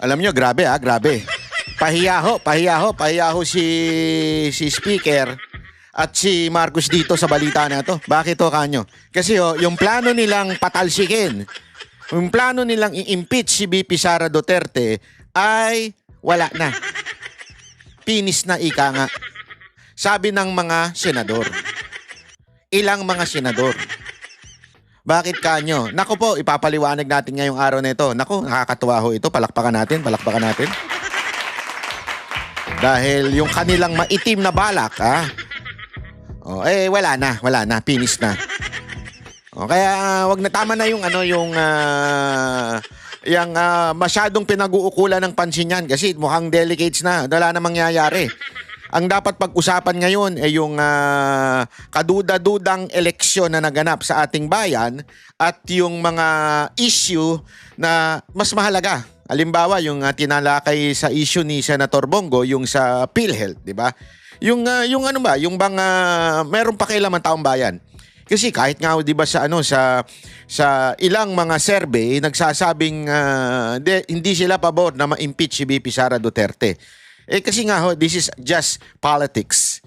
Alam nyo, grabe grabe. Pahiya ho si Speaker at si Marcos dito sa balita na to. Bakit ho kanyo? Kasi yung plano nilang patalsikin, yung plano nilang i-impeach si VP Sara Duterte ay wala na. Pinis na ika nga. Sabi ng mga senador. Ilang mga senador. Bakit kanyo? Naku po, ipapaliwanag natin ngayong araw na ito. Naku, nakakatuwa ho ito. Palakpakan natin. Dahil yung kanilang maitim na balak, wala na, finish na. Kaya wag na, tama na yung masyadong pinag-uukulan ng pansin yan kasi mukhang delicates na, wala na mangyayari. Ang dapat pag-usapan ngayon ay yung kaduda-dudang eleksyon na naganap sa ating bayan at yung mga issue na mas mahalaga. Halimbawa, yung tinalakay sa issue ni Senator Bongo, yung sa PhilHealth, di ba? Yung meron pa kailangan taong bayan. Kasi kahit nga 'di ba sa ilang mga survey nagsasabing hindi sila pabor na ma-impeach si VP Sara Duterte. Kasi nga this is just politics.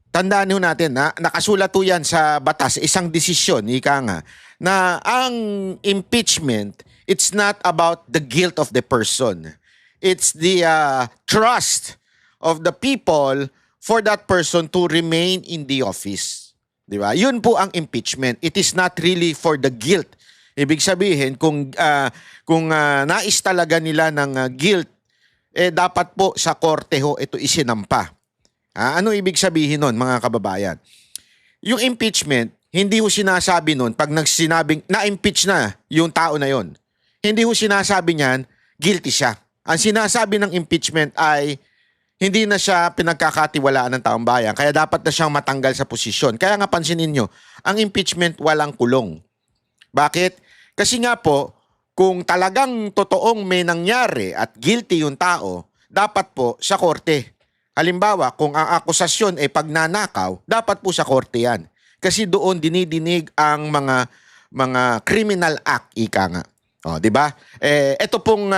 Tandaan ho natin na nakasulat ho yan sa batas, isang desisyon, ika nga, na ang impeachment, it's not about the guilt of the person. It's the trust of the people for that person to remain in the office. Di ba? Yun po ang impeachment. It is not really for the guilt. Ibig sabihin, kung nais talaga nila ng guilt, dapat po sa korte ho ito isinampa. Ano ibig sabihin nun, mga kababayan? Yung impeachment, hindi ho sinasabi nun pag nagsinabing na-impeach na yung tao na yon. Hindi ho sinasabi niyan, guilty siya. Ang sinasabi ng impeachment ay hindi na siya pinagkakatiwalaan ng taong bayan, kaya dapat na siyang matanggal sa posisyon. Kaya nga pansinin nyo, ang impeachment walang kulong. Bakit? Kasi nga po, kung talagang totoong may nangyari at guilty yung tao, dapat po sa korte. Halimbawa, kung ang akusasyon ay pagnanakaw, dapat po sa korte yan. Kasi doon dinidinig ang mga criminal act, ika nga. Di ba? Ito pong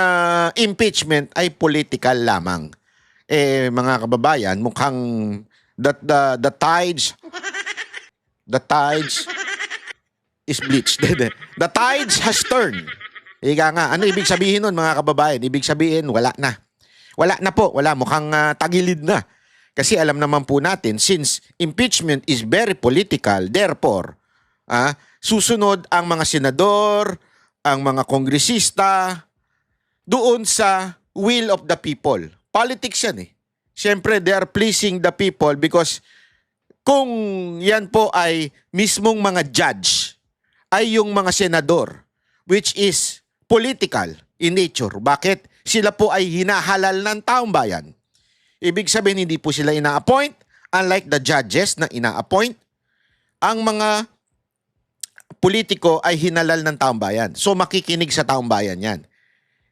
impeachment ay political lamang. Mga kababayan, mukhang the tides is bleached. The tides has turned. Ika nga, ano ibig sabihin nun, mga kababayan? Ibig sabihin, wala na. Wala na po, wala. Mukhang tagilid na. Kasi alam naman po natin, since impeachment is very political, therefore, susunod ang mga senador, ang mga kongresista, doon sa will of the people. Politics yan Siyempre, they are pleasing the people because kung yan po ay mismong mga judge, ay yung mga senador, which is political in nature. Bakit? Sila po ay hinahalal ng taong bayan. Ibig sabihin, hindi po sila ina-appoint. Unlike the judges na ina-appoint, ang mga politiko ay hinalal ng taong bayan. So, makikinig sa taong bayan yan.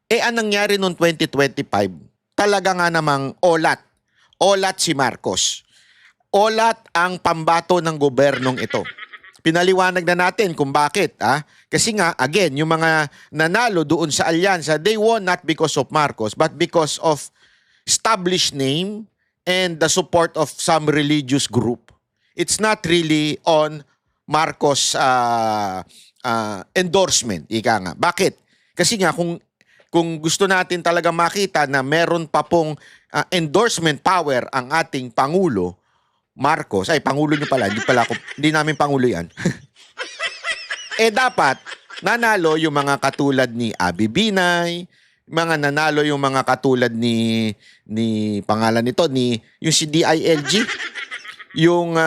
Ang nangyari noong 2025, talaga nga namang olat. Olat si Marcos. Olat ang pambato ng gobernong ito. Pinaliwanag na natin kung bakit. Kasi nga, again, yung mga nanalo doon sa alyansa, they won not because of Marcos, but because of established name and the support of some religious group. It's not really on Marcos endorsement, ika nga. Bakit? Kasi nga, kung gusto natin talaga makita na meron pa pong endorsement power ang ating Pangulo, Marcos, Pangulo niyo pala, hindi namin Pangulo yan. Dapat, nanalo yung mga katulad ni Abby Binay, nanalo yung mga katulad ni pangalan nito, yung si DILG, yung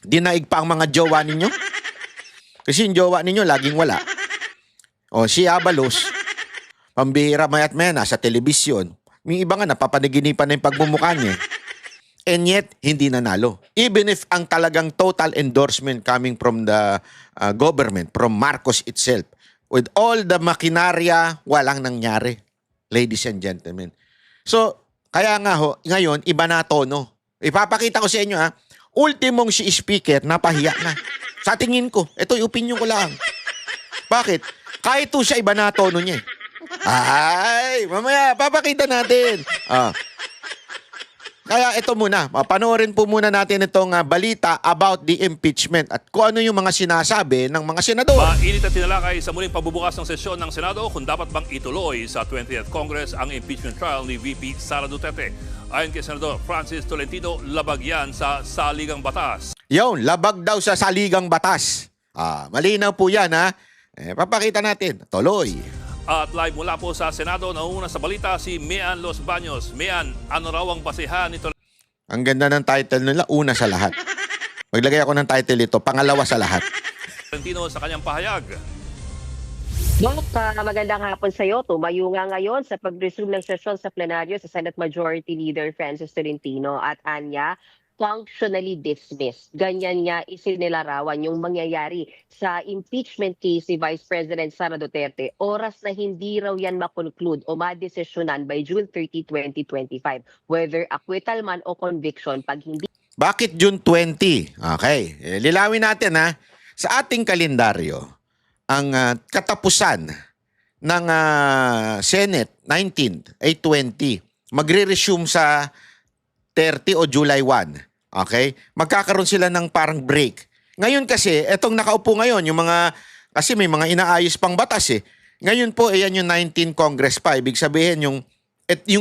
dinaig pa ang mga jowa ninyo. Kasi yung jowa ninyo, laging wala. Si Abalos, pambihira mayat maya, nasa telebisyon. May iba nga, napapanaginipan na yung pagmumukha niya. And yet, hindi nanalo. Even if ang talagang total endorsement coming from the government, from Marcos itself, with all the makinarya, walang nangyari, ladies and gentlemen. So, kaya nga ngayon, iba na tono. Ipapakita ko sa inyo ultimong si speaker, napahiya na. Sa tingin ko, ito yung opinion ko lang. Bakit? Kahit siya, iba na tono niya. Ay, mamaya, papakita natin. Kaya ito muna, panoorin po muna natin itong balita about the impeachment at kung ano yung mga sinasabi ng mga senador. Mainit at tinalakay sa muling pagbubukas ng sesyon ng Senado kung dapat bang ituloy sa 20th Congress ang impeachment trial ni VP Sara Duterte. Ayon kay Senador Francis Tolentino, labag yan sa saligang batas. Yun, labag daw sa saligang batas. Malinaw po yan ha. Papakita natin. Tuloy. At live mula po sa Senado, nauna sa balita si Mian Los Baños. Mian, ano raw ang basehan nito? Ang ganda ng title nila, una sa lahat. Maglagay ako ng title ito, pangalawa sa lahat. Tolentino sa kanyang pahayag. Magandang hapon sa iyo. Tumayo nga ngayon sa pag-resume ng sesyon sa plenaryo sa Senate Majority Leader Francis Tolentino at Anya, functionally dismissed. Ganyan nga isinilarawan yung mangyayari sa impeachment case ni Vice President Sara Duterte. Oras na hindi raw yan makonclude o madesisyonan by June 30, 2025. Whether acquittal man o conviction, pag hindi... Bakit June 20? Okay, lilawin natin ha. Sa ating kalendaryo, ang katapusan ng Senate 19th ay 20. Magre-resume sa 30 o July 1. Okay? Magkakaroon sila ng parang break. Ngayon kasi, etong nakaupo ngayon, yung mga, kasi may mga inaayos pang batas eh. Ngayon po, ayan yung 19 Congress pa. Ibig sabihin, yung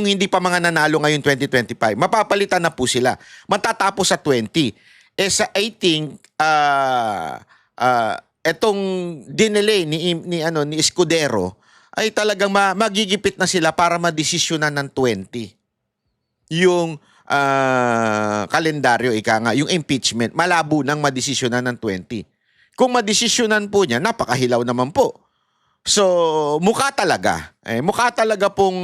hindi pa mga nanalo ngayon 2025, mapapalitan na po sila. Matatapos sa 20. Sa 18, etong dinelay ni Escudero ay talagang magigipit na sila para madesisyonan ng 20. Yung kalendaryo, yung impeachment, malabo nang madesisyonan ng 20. Kung madesisyonan po niya, napakahilaw naman po. So, mukha talaga pong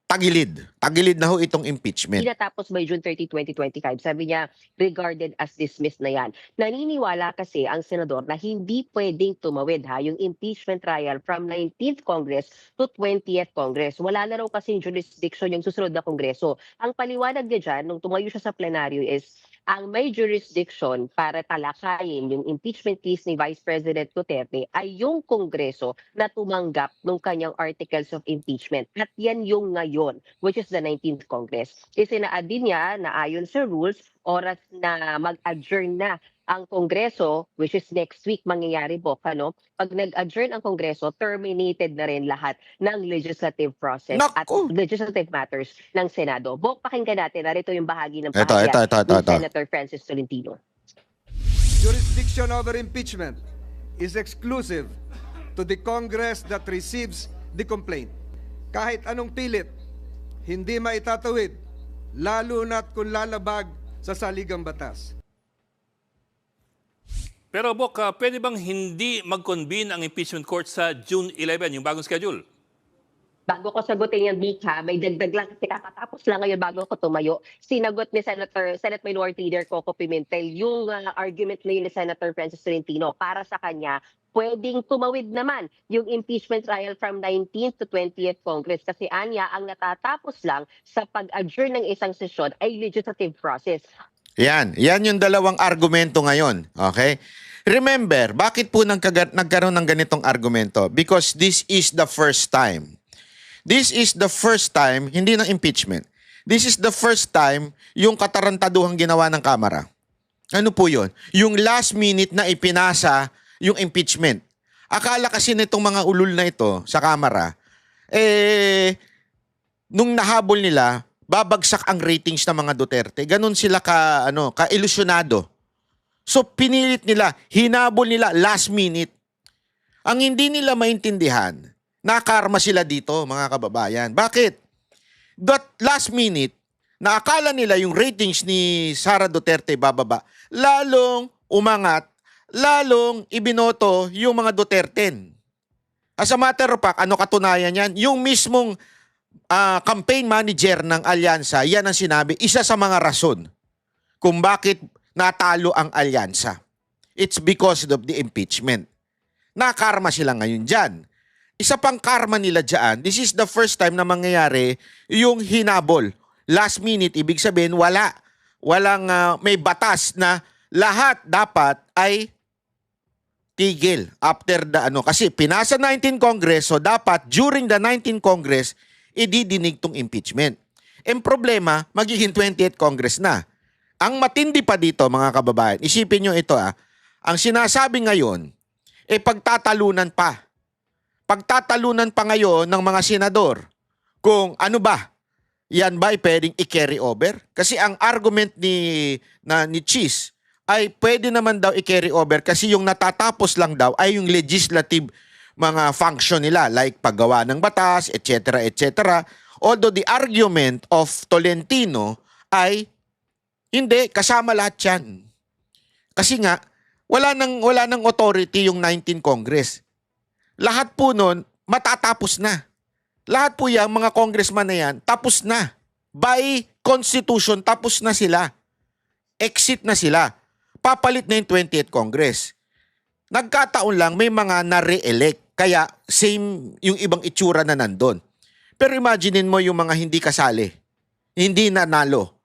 tagilid. Tagilid na ho itong impeachment. Tinatapos by June 30, 2025. Sabi niya, regarded as dismissed na yan. Naniniwala kasi ang senador na hindi pwedeng tumawid yung impeachment trial from 19th Congress to 20th Congress. Wala na raw kasing jurisdiction yung susunod na Kongreso. Ang paliwanag niya dyan, nung tumayo siya sa plenaryo is, ang may jurisdiction para talakayin yung impeachment case ni Vice President Duterte ay yung Kongreso na tumanggap ng kanyang articles of impeachment. At yan yung ngayon, which is the 19th Congress. Isinaad din niya na ayon sa rules, oras na mag-adjourn na ang Kongreso, which is next week mangyayari po, pag nag-adjourn ang Kongreso, terminated na rin lahat ng legislative process at legislative matters ng Senado. Bok, pakinggan natin. Narito yung bahagi ng pahayag ni Senator Francis Tolentino. Jurisdiction over impeachment is exclusive to the Congress that receives the complaint. Kahit anong pilit, hindi maitatawid, lalo na't kung lalabag sa saligang batas. Pero Bok, pwede bang hindi mag-convene ang impeachment court sa June 11, yung bagong schedule? Bago ko sagutin yan, Vic, may dagdag lang kasi kakatapos lang ngayon bago ko tumayo. Sinagot ni Senate Minority Leader Coco Pimentel yung argument ngayon ni Senator Francis Tolentino. Para sa kanya, pwedeng tumawid naman yung impeachment trial from 19th to 20th Congress. Kasi anya, ang natatapos lang sa pag-adjourn ng isang sesyon ay legislative process. Yan yung dalawang argumento ngayon. Okay? Remember, bakit po nagkaroon ng ganitong argumento? Because this is the first time. This is the first time, hindi ng impeachment. This is the first time yung katarantaduhang ginawa ng Kamara. Ano po yun? Yung last minute na ipinasa yung impeachment. Akala kasi nitong mga ulul na ito sa Kamara, nung nahabol nila, babagsak ang ratings ng mga Duterte. Ganun sila ka-ilusyonado. So pinilit nila, hinabol nila last minute. Ang hindi nila maintindihan, nakarma sila dito, mga kababayan. Bakit? That last minute, naakala nila yung ratings ni Sara Duterte bababa, lalong umangat, lalong ibinoto yung mga Duterten. As a matter of fact, ano katunayan yan? Yung mismong campaign manager ng alyansa, yan ang sinabi, isa sa mga rason kung bakit natalo ang alyansa. It's because of the impeachment. Nakarma sila ngayon dyan. Isa pang karma nila dyan, this is the first time na mangyayari yung hinabol. Last minute, ibig sabihin, walang may batas na lahat dapat ay tigil after the ano. Kasi pinasa 19 Congress, so dapat during the 19 Congress, ididinig tong impeachment. Ang problema, magiging 28th Congress na. Ang matindi pa dito, mga kababayan, isipin nyo ito ang sinasabi ngayon, pagtatalunan pa. Pagtatalunan pa ngayon ng mga senador kung ano ba, yan ba ay pwedeng i-carry over? Kasi ang argument ni Cheese ay pwede naman daw i-carry over kasi yung natatapos lang daw ay yung legislative mga function nila like paggawa ng batas, etc. etc. Although the argument of Tolentino ay hindi, kasama lahat yan. Kasi nga, wala nang authority yung 19 Congress. Lahat po nun, matatapos na. Lahat po yung mga congressman na yan, tapos na. By Constitution, tapos na sila. Exit na sila. Papalit na yung 20th Congress. Nagkataon lang, may mga na-re-elect. Kaya, same yung ibang itsura na nandun. Pero imaginein mo yung mga hindi kasali. Hindi nanalo.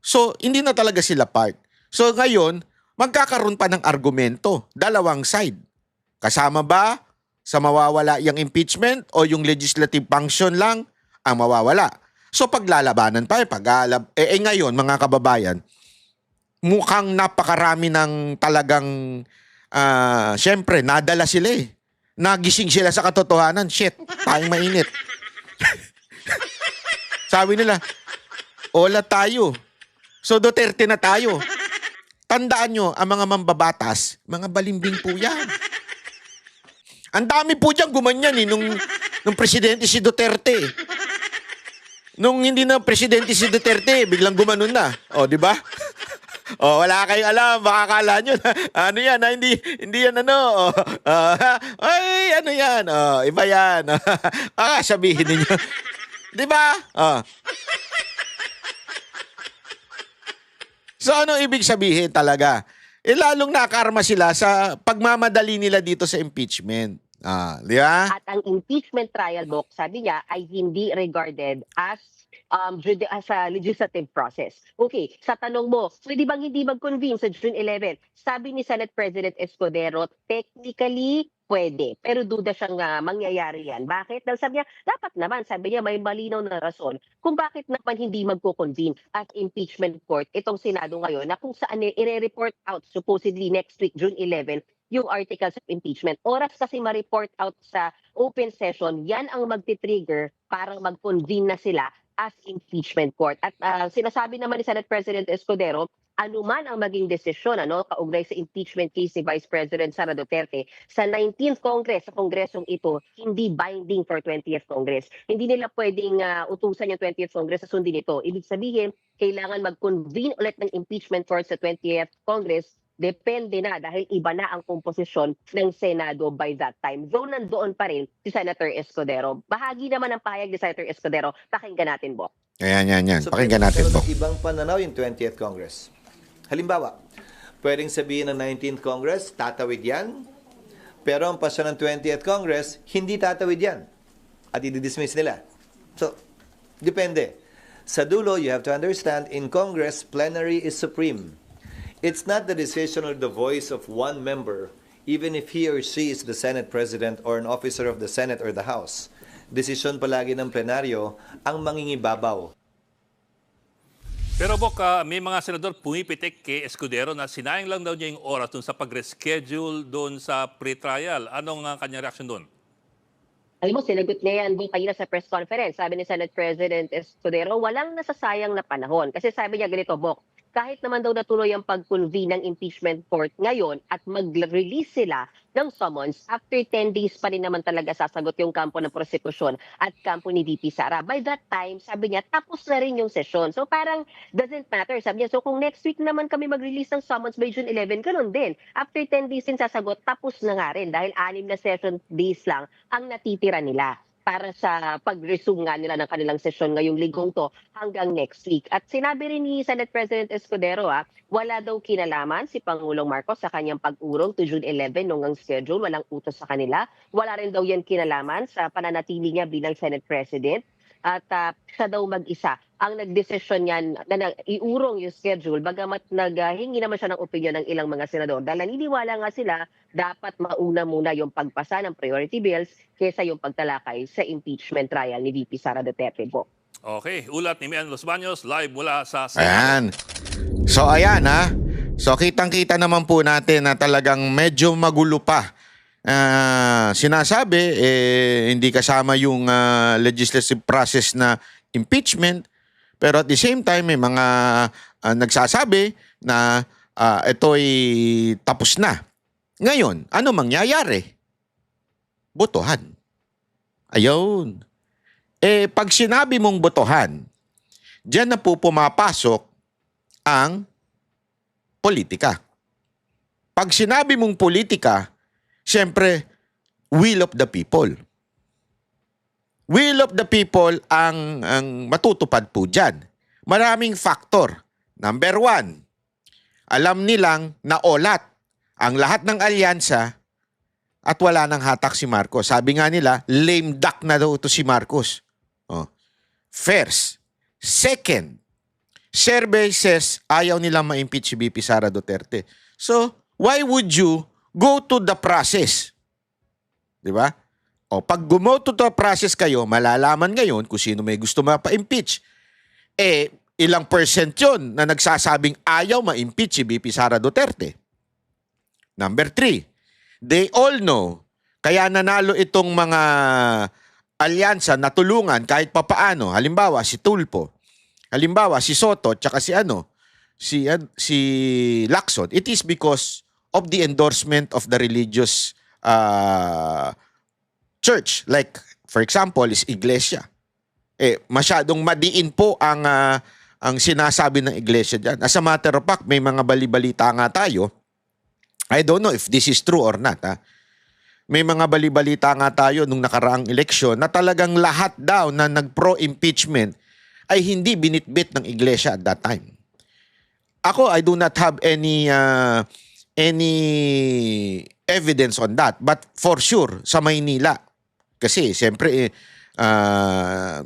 So, hindi na talaga sila part. So, ngayon, magkakaroon pa ng argumento. Dalawang side. Kasama ba sa mawawala yung impeachment o yung legislative function lang ang mawawala? So, paglalabanan pa. Ngayon, mga kababayan, mukhang napakarami ng talagang, syempre, nadala sila Nagising sila sa katotohanan. Shit, tayong mainit. Sabi nila, ola tayo. So Duterte na tayo. Tandaan nyo, ang mga mambabatas, mga balimbing po yan. Ang dami po dyan gumanyan nung presidente si Duterte. Nung hindi na presidente si Duterte, biglang gumanon na. O, di ba? O, wala kayong alam. Baka akala nyo na, ano yan, hindi yan ano. Ay, ano yan. Iba yan. Sabihin ninyo. Di ba? So, ano ibig sabihin talaga? Lalong nakarma sila sa pagmamadali nila dito sa impeachment. Di ba? At ang impeachment trial book, sabi niya, ay hindi regarded as a legislative process. Okay, sa tanong mo, pwede bang hindi mag-convene sa June 11? Sabi ni Senate President Escudero, technically, pwede. Pero duda siyang mangyayari yan. Bakit? Dahil sabi niya, dapat naman, sabi niya, may malinaw na rason kung bakit naman hindi magko-convene as impeachment court itong Senado ngayon na kung saan i-report out supposedly next week, June 11, yung articles of impeachment. Oras kasi ma-report out sa open session, yan ang magti-trigger para mag-convene na sila as impeachment court. At sinasabi naman ni Senate President Escudero, anuman ang maging desisyon kaugnay sa impeachment case ni Vice President Sara Duterte sa 19th Congress, sa kongresong ito, hindi binding for 20th Congress. Hindi nila pwedeng utusan yung 20th Congress sa sundin ito. Ibig sabihin, kailangan mag-convene ulit ng impeachment court sa 20th Congress. Depende na dahil iba na ang komposisyon ng Senado by that time. Though nandoon pa rin si Senator Escudero. Bahagi naman ng pahayag ni Senator Escudero. Pakinggan natin, Bo. Yan. Pakinggan natin, Bo. Ibang pananaw yung 20th Congress. Halimbawa, pwedeng sabihin ng 19th Congress, tatawid yan. Pero ang pasya ng 20th Congress, hindi tatawid yan. At i-dismiss nila. So, depende. Sa dulo, you have to understand, in Congress, plenary is supreme. It's not the decision or the voice of one member, even if he or she is the Senate President or an officer of the Senate or the House. Desisyon palagi ng plenaryo ang mangingibabaw. Pero Bok, may mga senador pumipitik kay Escudero na sinayang lang daw niya yung oras dun sa pag-reschedule dun sa pre-trial. Anong kanyang reaction dun? Alam mo, sinagot niya yan kanina sa press conference. Sabi ni Senate President Escudero, walang nasasayang na panahon. Kasi sabi niya ganito, Bok, kahit naman daw natuloy ang pag-convene ng impeachment court ngayon at mag-release sila ng summons, after 10 days pa rin naman talaga sasagot yung kampo ng prosekusyon at kampo ni VP Sara. By that time, sabi niya, tapos na rin yung session. So parang doesn't matter. Sabi niya, so kung next week naman kami mag-release ng summons by June 11, ganun din. After 10 days din sasagot, tapos na nga rin dahil 6 na session days lang ang natitira nila para sa pag-resume nga nila ng kanilang sesyon ngayong linggong to hanggang next week. At sinabi rin ni Senate President Escudero, wala daw kinalaman si Pangulong Marcos sa kanyang pag-urong to June 11 nung ang schedule, walang utos sa kanila. Wala rin daw yan kinalaman sa pananatili niya bilang Senate President. at siya daw mag-isa ang nagdesisyon niyan na iurong yung schedule bagamat naghingi naman siya ng opinion ng ilang mga senador. Dahil naniniwala nga sila dapat mauna muna yung pagpasa ng priority bills kaysa yung pagtalakay sa impeachment trial ni VP Sara Duterte po. Okay, ulat ni Mian Los Baños, live mula sa Senado. Ayan. So ayan ha. So kitang-kita naman po natin na talagang medyo magulo pa. Sinasabi hindi kasama yung legislative process na impeachment, pero at the same time may mga nagsasabi na ito'y tapos na. Ngayon, ano mangyayari? Botohan. Ayun. Pag sinabi mong botohan, diyan na po pumapasok ang politika. Pag sinabi mong politika, siyempre, will of the people. Will of the people ang matutupad po dyan. Maraming factor. Number 1, alam nilang naolat ang lahat ng alyansa at wala nang hatak si Marcos. Sabi nga nila, lame duck na daw ito si Marcos. First. Second, survey says ayaw nilang ma-impeach si VP Sara Duterte. So, why would you go to the process? Di ba? Pag go to the process kayo, malalaman ngayon kung sino may gusto mapa-impeach. Ilang percent yun na nagsasabing ayaw ma-impeach si VP Sara Duterte. Number 3, they all know, kaya nanalo itong mga alyansa na tulungan kahit papaano. Halimbawa, si Tulfo. Halimbawa, si Soto, tsaka si Lacson. It is because of the endorsement of the religious church. Like, for example, is Iglesia. Masyadong madiin po ang sinasabi ng Iglesia dyan. As a matter of fact, may mga balibalita nga tayo. I don't know if this is true or not. May mga balibalita nga tayo nung nakaraang eleksyon na talagang lahat daw na nag-pro-impeachment ay hindi binitbit ng Iglesia at that time. Ako, I do not have any evidence on that. But for sure, sa Maynila, kasi siyempre,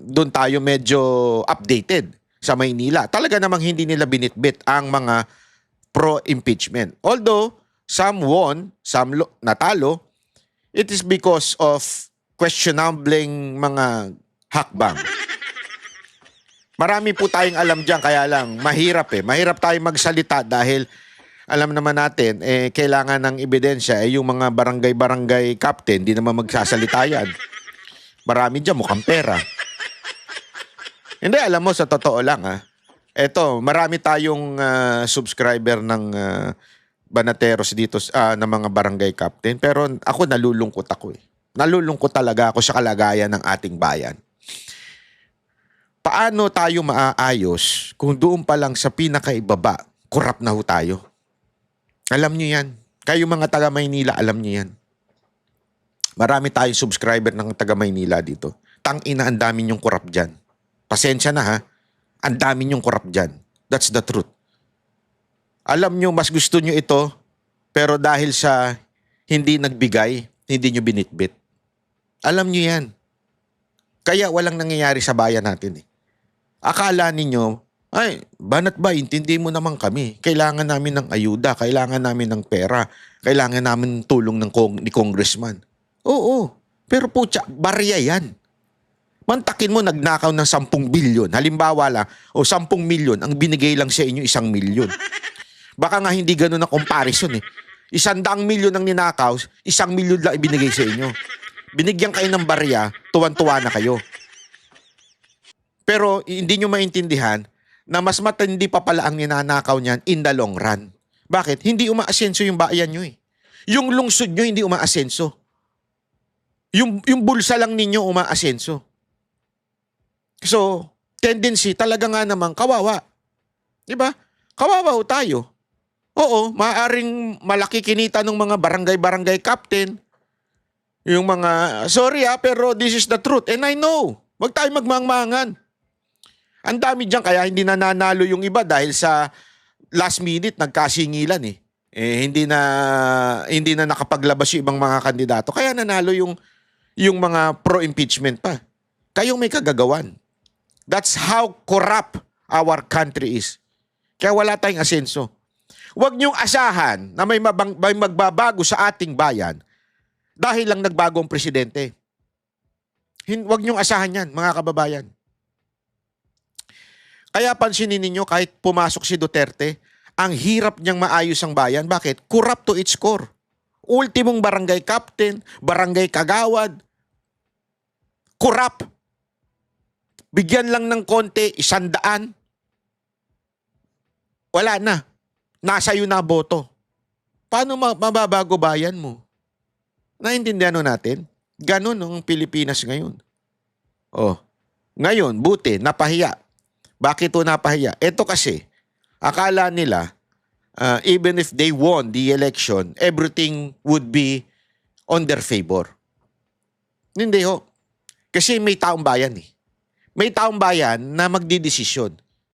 doon tayo medyo updated sa Maynila. Talaga namang hindi nila binitbit ang mga pro-impeachment. Although, some won, some natalo, it is because of questionable mga hakbang. Marami po tayong alam dyan, kaya lang mahirap Mahirap tayong magsalita dahil alam naman natin, kailangan ng ebidensya. Yung mga barangay-barangay captain, di naman magsasalita yan. Marami dyan, mukhang pera. Hindi, alam mo, sa totoo lang Eto, marami tayong subscriber ng Banateros dito na mga barangay captain. Pero ako nalulungkot ako Nalulungkot talaga ako sa kalagayan ng ating bayan. Paano tayo maaayos kung doon pa lang sa pinakaibaba, korap na ho tayo? Alam nyo yan. Kayo mga taga Maynila, alam nyo yan. Marami tayong subscriber ng taga Maynila dito. Tang-ina, ang dami nyong korap dyan. Pasensya na Ang dami nyong korap dyan. That's the truth. Alam nyo, mas gusto nyo ito, pero dahil sa hindi nagbigay, hindi nyo binitbit. Alam nyo yan. Kaya walang nangyayari sa bayan natin Akala ninyo, ay, banat ba, intindi mo naman kami. Kailangan namin ng ayuda, kailangan namin ng pera, kailangan namin ng tulong ni congressman. Oo, pero putya, barya yan. Mantakin mo, nagnakaw ng 10 bilyon. Halimbawa lang, 10 milyon, ang binigay lang sa inyo 1 milyon. Baka nga hindi ganun ang comparison 100 milyon ang ninakaw, 1 milyon lang ibinigay sa inyo. Binigyan kayo ng barya, tuwan-tuwa na kayo. Pero hindi nyo maintindihan na mas matindi pa pala ang ninanakaw niyan in the long run. Bakit? Hindi umaasenso yung bayan nyo Yung lungsod nyo hindi umaasenso. Yung bulsa lang ninyo umaasenso. So, tendency talaga nga naman kawawa. Diba? Kawawa ho tayo. Oo, maaaring malaki kinita ng mga barangay-barangay captain. Yung mga, sorry pero this is the truth. And I know, wag tayo magmangmangan. Ang dami dyan, kaya hindi nananalo yung iba dahil sa last minute nagkasingilan hindi na nakapaglabas yung ibang mga kandidato. Kaya nanalo yung mga pro-impeachment pa. Kayong may kagagawan. That's how corrupt our country is. Kaya wala tayong asenso. Huwag niyong asahan na may magbabago sa ating bayan dahil lang nagbago ang presidente. Huwag niyong asahan yan, mga kababayan. Kaya pansinin ninyo, kahit pumasok si Duterte, ang hirap niyang maayos ang bayan. Bakit? Corrupt to its core. Ultimong barangay captain, barangay kagawad, corrupt. Bigyan lang ng konti, 100. Wala na. Nasa iyo na boto. Paano mababago bayan mo? Naintindihan natin? Ganon ang Pilipinas ngayon. Oh, ngayon, buti, napahiya. Bakit ito napahiya? Ito kasi, akala nila, even if they won the election, everything would be on their favor. Hindi ho. Kasi may taong bayan eh. May taong bayan na magdidesisyon.